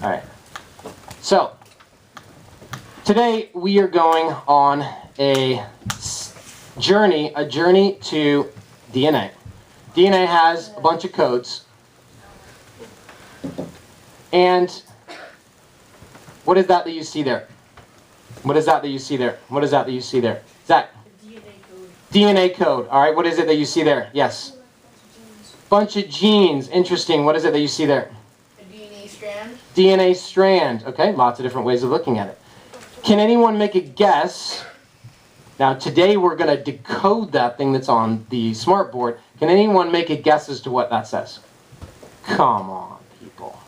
All right. So, today we are going on a journey to DNA. DNA has a bunch of codes. And what is that you see there? What is that you see there? What is that you see there? Zach? DNA code. DNA code. All right, what is it that you see there? Yes. Bunch of genes. Interesting. What is it that you see there? A DNA strand. DNA strand. Okay, lots of different ways of looking at it. Can anyone make a guess? Now, today we're going to decode that thing that's on the smart board. Can anyone make a guess as to what that says? Come on, people.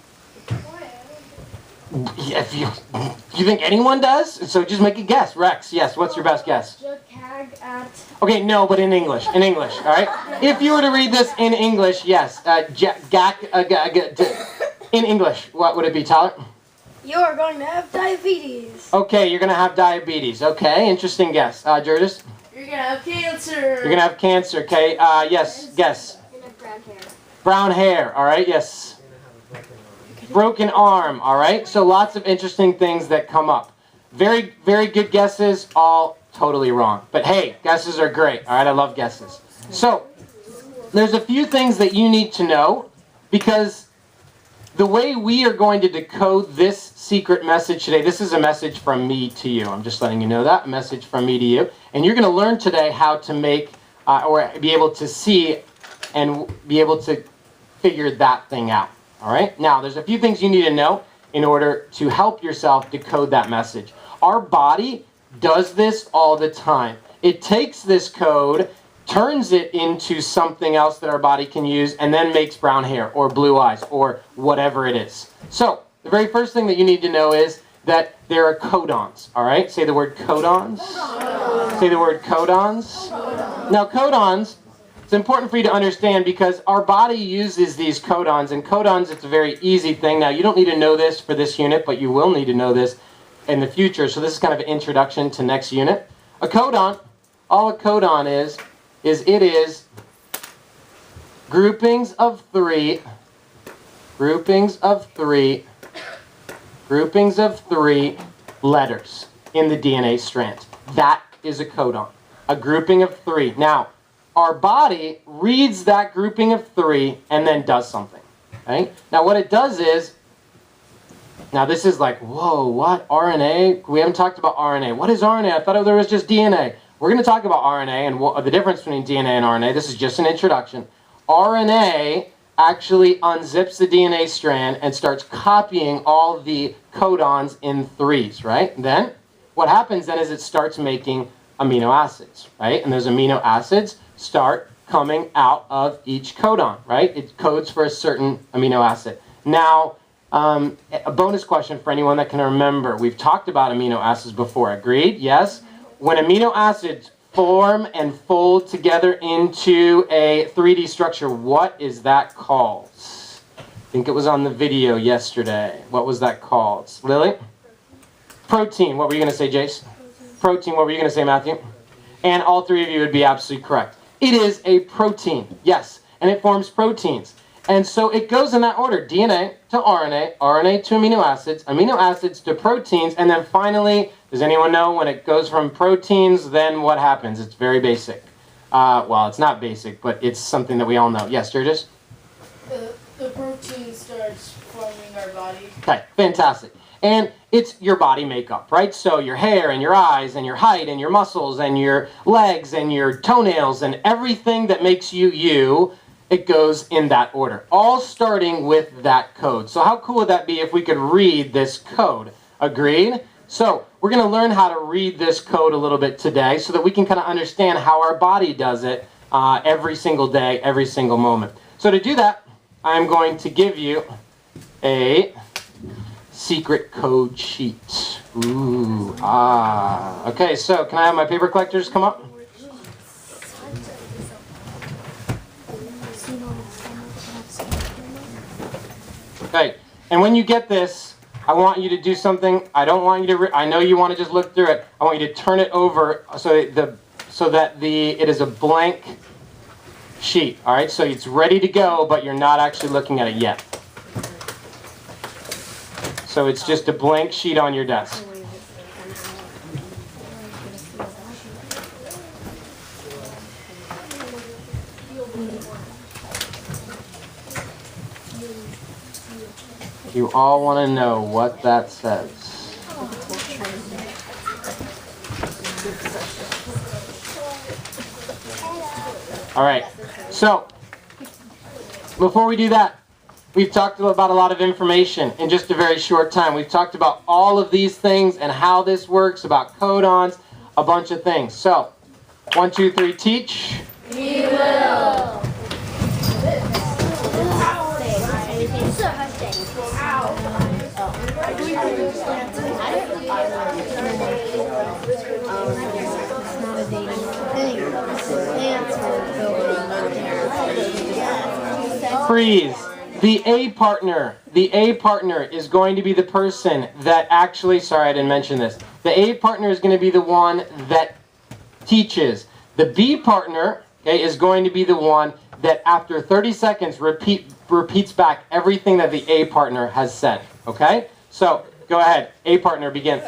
If you think anyone does? So just make a guess. Rex, yes, what's your best guess? Okay, no, but in English. In English, all right? If you were to read this in English, yes. In English, what would it be, Tyler? You are going to have diabetes. Okay, you're going to have diabetes. Okay, interesting guess. Jurdis? You're going to have cancer. You're going to have cancer. Okay, yes, guess. You're going to have brown hair. Brown hair, all right, yes. Broken arm, all right? So lots of interesting things that come up. Very, very good guesses, all totally wrong. But hey, guesses are great, all right? I love guesses. So there's a few things that you need to know because the way we are going to decode this secret message today, this is a message from me to you. I'm just letting you know that, a message from me to you. And you're going to learn today how to make or be able to see and be able to figure that thing out. All right? Now, there's a few things you need to know in order to help yourself decode that message. Our body does this all the time. It takes this code, turns it into something else that our body can use, and then makes brown hair or blue eyes or whatever it is. So, the very first thing that you need to know is that there are codons. All right? Say the word codons. Say the word codons. Now, codons, it's important for you to understand because our body uses these codons, and codons, it's a very easy thing. Now, you don't need to know this for this unit, but you will need to know this in the future. So this is kind of an introduction to next unit. A codon, all a codon is it is groupings of three letters in the DNA strand. That is a codon, a grouping of three. Now, our body reads that grouping of three and then does something. Right? Now what it does is, now this is like, whoa, what? RNA? We haven't talked about RNA. What is RNA? I thought there was just DNA. We're going to talk about RNA and the difference between DNA and RNA. This is just an introduction. RNA actually unzips the DNA strand and starts copying all the codons in threes, right? Then what happens then is it starts making amino acids, right? And those amino acids start coming out of each codon, right? It codes for a certain amino acid. Now, a bonus question for anyone that can remember. We've talked about amino acids before, agreed? Yes? When amino acids form and fold together into a 3D structure, what is that called? I think it was on the video yesterday. What was that called? Lily? Protein. What were you going to say, Jace? Protein. What were you going to say, Matthew? And all three of you would be absolutely correct. It is a protein, yes, and it forms proteins. And so it goes in that order, DNA to RNA, RNA to amino acids to proteins, and then finally, does anyone know when it goes from proteins, then what happens? It's very basic. Well, it's not basic, but it's something that we all know. Yes, Sturgis? The protein starts forming our body. Okay, fantastic. And it's your body makeup, right? So your hair and your eyes and your height and your muscles and your legs and your toenails and everything that makes you you, it goes in that order. All starting with that code. So how cool would that be if we could read this code? Agreed? So we're going to learn how to read this code a little bit today so that we can kind of understand how our body does it every single day, every single moment. So to do that, I'm going to give you a secret code sheet. Ooh, Okay, so can I have my paper collectors come up? Okay, and when you get this, I want you to do something. I don't want you to, I know you want to just look through it. I want you to turn it over so that it is a blank sheet. All right, so it's ready to go, but you're not actually looking at it yet. So it's just a blank sheet on your desk. You all want to know what that says. All right, so before we do that, we've talked about a lot of information in just a very short time. We've talked about all of these things and how this works, about codons, a bunch of things. So, 1, 2, 3, teach. We will. Freeze. The A partner is going to be the person that actually, sorry I didn't mention this. The A partner is going to be the one that teaches. The B partner, okay, is going to be the one that after 30 seconds repeats back everything that the A partner has said. Okay? So, go ahead. A partner, begin.